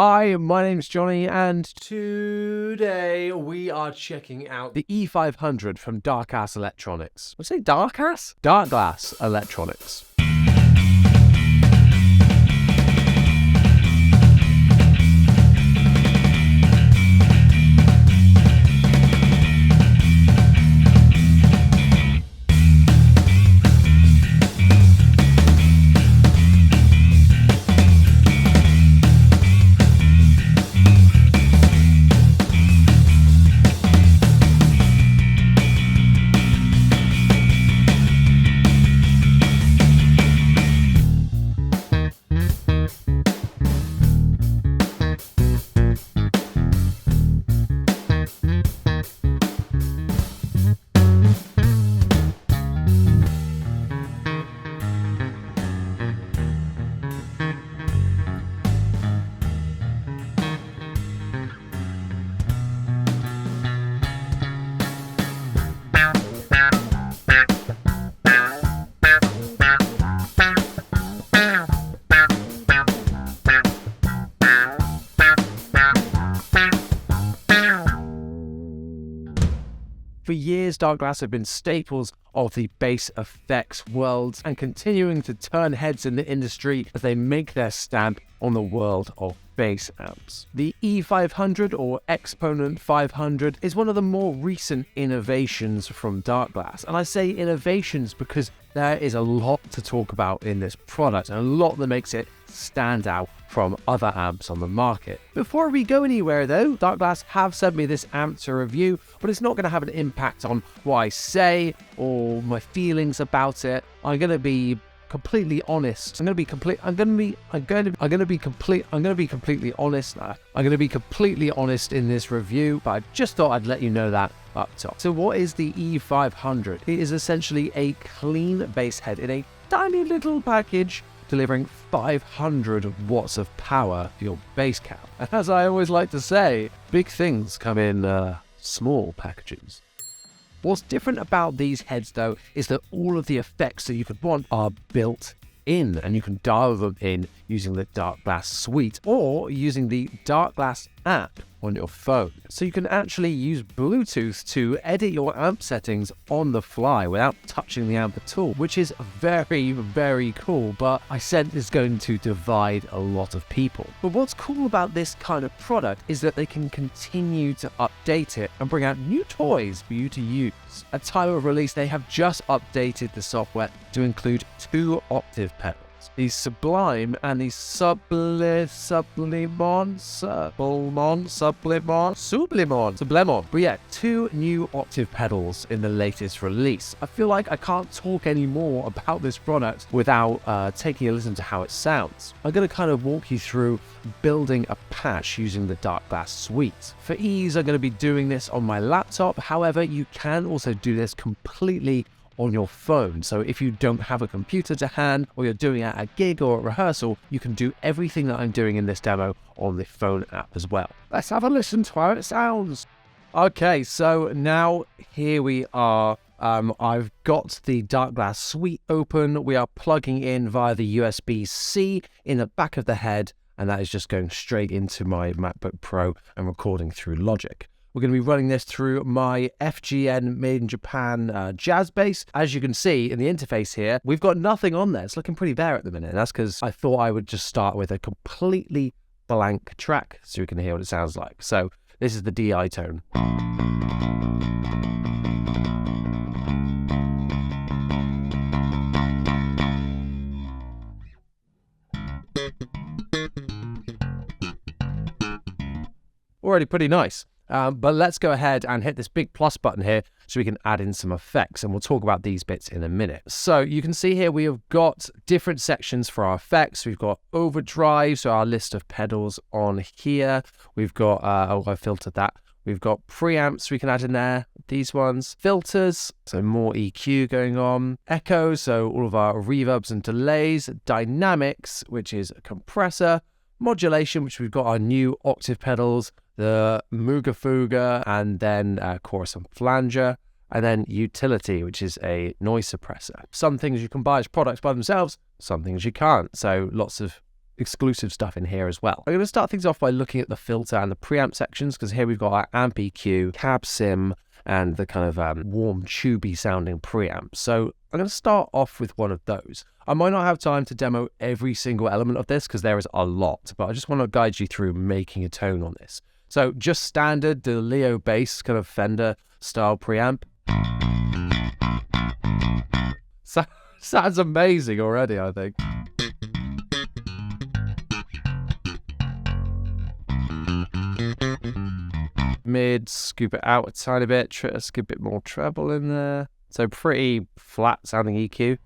Hi, my name's Jonny, and today we are checking out the e500 from Darkglass Electronics. Did I say Darkglass? Darkglass Electronics. For years, Darkglass have been staples of the bass effects world and continuing to turn heads in the industry as they make their stamp on the world of bass amps. The e500 or Exponent 500 is one of the more recent innovations from Darkglass. And I say innovations because there is a lot to talk about in this product and a lot that makes it stand out from other amps on the market. Before we go anywhere though, Darkglass have sent me this amp to review, but it's not going to have an impact on what I say or my feelings about it. I'm going to be completely honest. I'm going to be completely honest in this review, but I just thought I'd let you know that up top. So what is the e500? It is essentially a clean bass head in a tiny little package delivering 500 watts of power for your bass cab. And as I always like to say, big things come in small packages. What's different about these heads though is that all of the effects that you could want are built in, and you can dial them in using the Darkglass suite or using the Darkglass app on your phone. So you can actually use Bluetooth to edit your amp settings on the fly without touching the amp at all, which is very, very cool, but I said it's going to divide a lot of people. But what's cool about this kind of product is that they can continue to update it and bring out new toys for you to use. At time of release, they have just updated the software to include 2 Octave pedals. The Sublime and the Sublimon. But yeah, 2 new Octave pedals in the latest release. I feel like I can't talk any more about this product without taking a listen to how it sounds. I'm going to kind of walk you through building a patch using the Darkglass suite. For ease, I'm going to be doing this on my laptop. However, you can also do this completely on your phone. So if you don't have a computer to hand, or you're doing it at a gig or a rehearsal, you can do everything that I'm doing in this demo on the phone app as well. Let's have a listen to how it sounds. Okay, so now here we are. I've got the Darkglass suite open. We are plugging in via the USB-C in the back of the head, and that is just going straight into my MacBook Pro and recording through Logic. We're going to be running this through my FGN made in Japan jazz bass. As you can see in the interface here, we've got nothing on there. It's looking pretty bare at the minute. That's because I thought I would just start with a completely blank track so you can hear what it sounds like. So this is the DI tone. Already pretty nice. But let's go ahead and hit this big plus button here so we can add in some effects, and we'll talk about these bits in a minute. So you can see here we have got different sections for our effects. We've got Overdrive, so our list of pedals on here. We've got, I filtered that. We've got preamps we can add in there, these ones. Filters, so more EQ going on. Echo, so all of our reverbs and delays. Dynamics, which is a compressor. Modulation, which we've got our new Octave pedals. The Mooga Fuga, and then chorus and flanger, and then utility, which is a noise suppressor. Some things you can buy as products by themselves, some things you can't. So lots of exclusive stuff in here as well. I'm going to start things off by looking at the filter and the preamp sections, because here we've got our amp EQ, cab sim, and the kind of warm, tubey sounding preamp. So I'm going to start off with one of those. I might not have time to demo every single element of this because there is a lot, but I just want to guide you through making a tone on this. So just standard, the Leo bass kind of Fender style preamp. Sounds amazing already, I think. Mid, scoop it out a tiny bit, scoop a bit more treble in there. So pretty flat sounding EQ.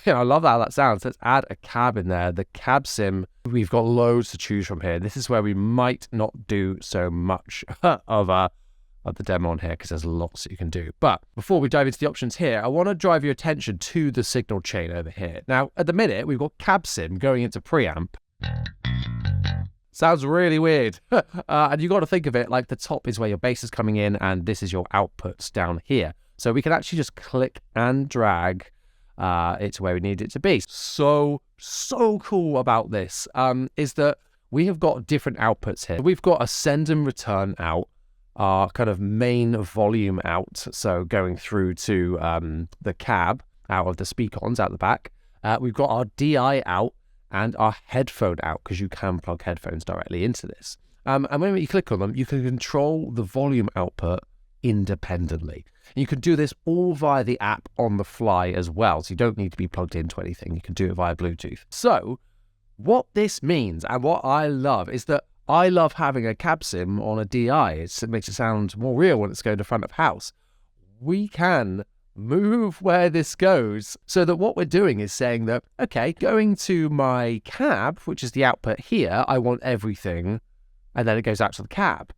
Yeah, I love how that sounds. Let's add a cab in there. The cab sim, we've got loads to choose from here. This is where we might not do so much of the demo on here because there's lots that you can do. But before we dive into the options here, I want to drive your attention to the signal chain over here. Now, at the minute, we've got cab sim going into preamp. Sounds really weird. And you got to think of it like the top is where your bass is coming in and this is your outputs down here. So we can actually just click and drag it to where we need it to be. So cool about this is that we have got different outputs here. We've got a send and return out, our kind of main volume out, so going through to the cab out of the speakons out the back. We've got our DI out and our headphone out, because you can plug headphones directly into this. And when you click on them, you can control the volume output independently. And you can do this all via the app on the fly as well, so you don't need to be plugged into anything. You can do it via Bluetooth. So what this means, and what I love, is that I love having a cab sim on a DI. It makes it sound more real when it's going to front of house. We can move where this goes, so that what we're doing is saying that, okay, going to my cab, which is the output here, I want everything, and then it goes out to the cab.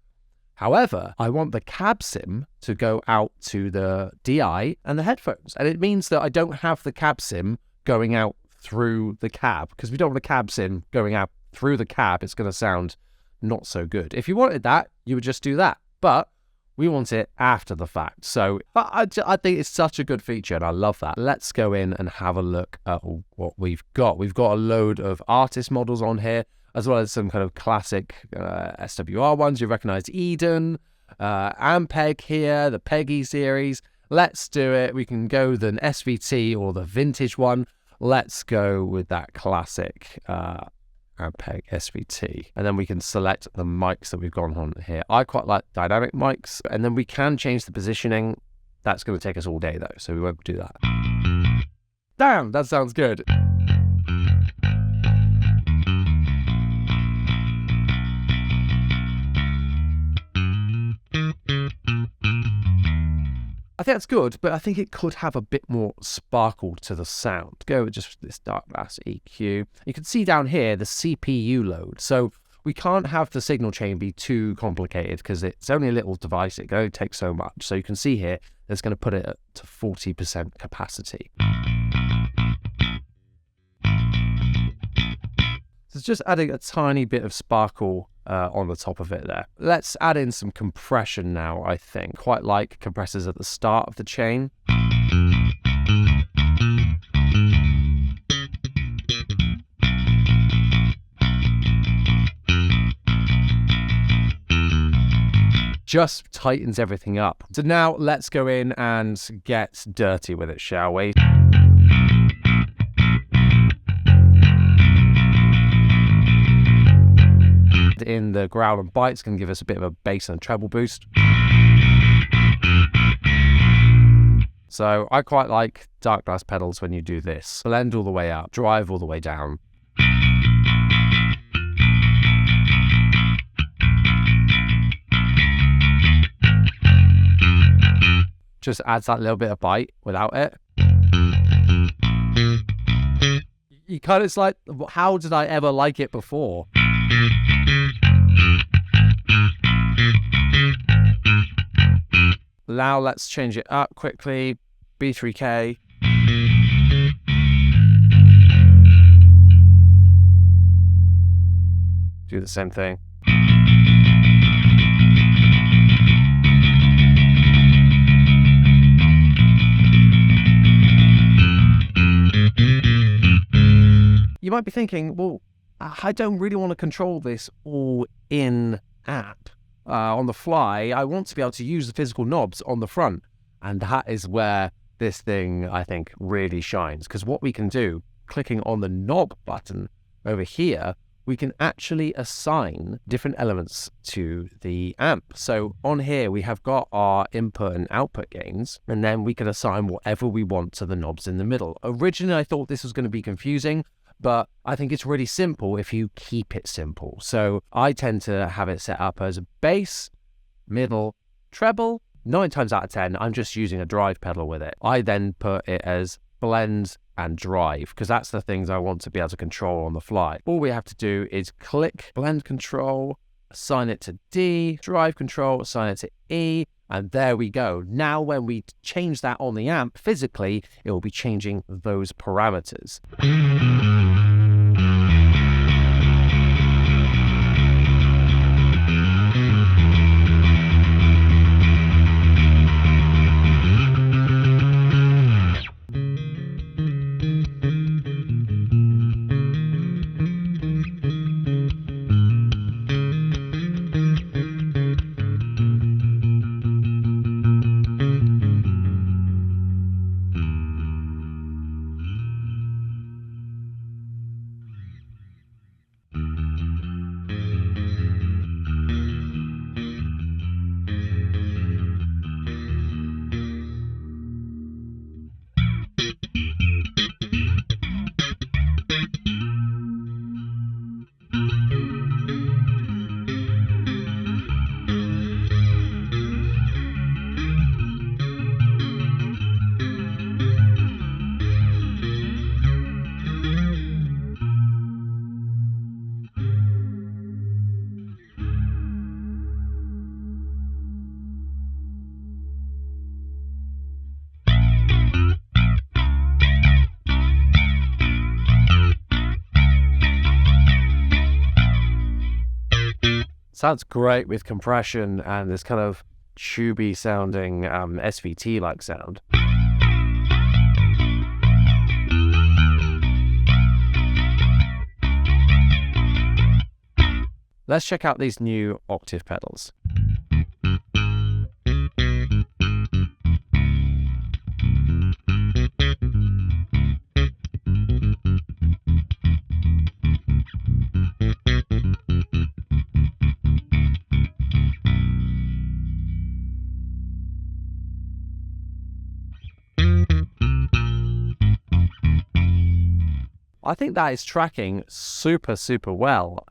However, I want the cab sim to go out to the DI and the headphones. And it means that I don't have the cab sim going out through the cab, because we don't want a cab sim going out through the cab. It's going to sound not so good. If you wanted that, you would just do that. But we want it after the fact. So I think it's such a good feature and I love that. Let's go in and have a look at what we've got. We've got a load of artist models on here, as well as some kind of classic SWR ones. You recognize Eden, Ampeg here, the Peggy series. Let's do it. We can go the SVT or the vintage one. Let's go with that classic Ampeg SVT, and then we can select the mics that we've gone on here. I quite like dynamic mics, and then we can change the positioning. That's going to take us all day though, so we won't do that. Damn, that sounds good. I think that's good, but I think it could have a bit more sparkle to the sound. Go with just this Darkglass EQ. You can see down here the CPU load. So we can't have the signal chain be too complicated because it's only a little device. It can only take so much. So you can see here, it's going to put it to 40% capacity. So it's just adding a tiny bit of sparkle on the top of it there. Let's add in some compression now, I think. Quite like compressors at the start of the chain. Just tightens everything up. So now let's go in and get dirty with it, shall we? In the growl and bites can give us a bit of a bass and treble boost. So I quite like Darkglass pedals when you do this. Blend all the way up, drive all the way down. Just adds that little bit of bite without it. You kind of, it's like, how did I ever like it before? Now let's change it up quickly. B3K. Do the same thing. you might be thinking, well, I don't really want to control this all in app on the fly. I want to be able to use the physical knobs on the front. And that is where this thing, I think, really shines. Because what we can do, clicking on the knob button over here, we can actually assign different elements to the amp. So on here, we have got our input and output gains, and then we can assign whatever we want to the knobs in the middle. Originally, I thought this was going to be confusing, but I think it's really simple if you keep it simple. So I tend to have it set up as a bass, middle, treble. 9 times out of 10, I'm just using a drive pedal with it. I then put it as blend and drive, because that's the things I want to be able to control on the fly. All we have to do is click blend control, assign it to D, drive control, assign it to E, and there we go. Now when we change that on the amp physically, it will be changing those parameters. Sounds great with compression and this kind of tubey sounding SVT-like sound. Let's check out these new Octave pedals. I think that is tracking super well.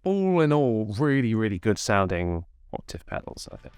All in all, really good sounding Octave pedals, I think.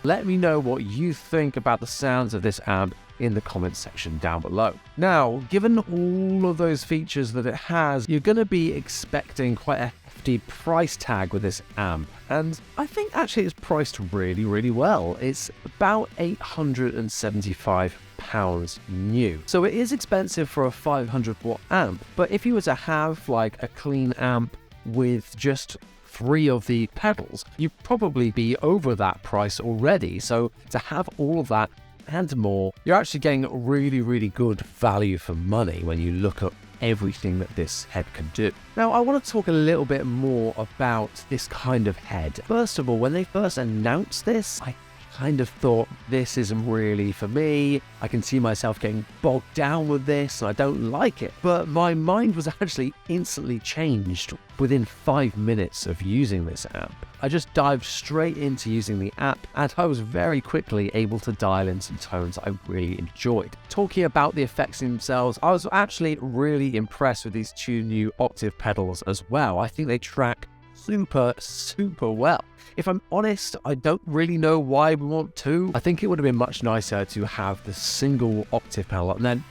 Let me know what you think about the sounds of this amp in the comments section down below. Now, given all of those features that it has, you're going to be expecting quite a hefty price tag with this amp, and I think actually it's priced really well. It's about £875 new. So it is expensive for a 500 watt amp, but if you were to have like a clean amp with just 3 of the pedals, you'd probably be over that price already. So to have all of that and more, you're actually getting really good value for money when you look at everything that this head can do. Now, I want to talk a little bit more about this kind of head. First of all, when they first announced this, I kind of thought, this isn't really for me. I can see myself getting bogged down with this and I don't like it. But my mind was actually instantly changed within 5 minutes of using this amp. I just dived straight into using the app and I was very quickly able to dial in some tones I really enjoyed. Talking about the effects themselves, I was actually really impressed with these 2 new Octave pedals as well. I think they track super well. If I'm honest, I don't really know why we want 2. I think it would have been much nicer to have the single Octave pedal and then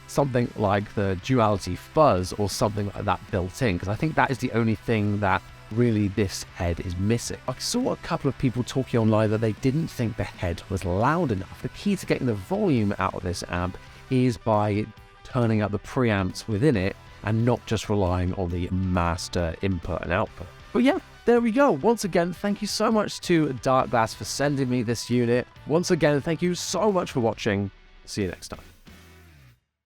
something like the duality fuzz or something like that built in, because I think that is the only thing that really this head is missing. I saw a couple of people talking online that they didn't think the head was loud enough. The key to getting the volume out of this amp is by turning up the preamps within it and not just relying on the master input and output. But yeah, there we go. Once again, thank you so much to Darkglass for sending me this unit. Once again, thank you so much for watching. See you next time.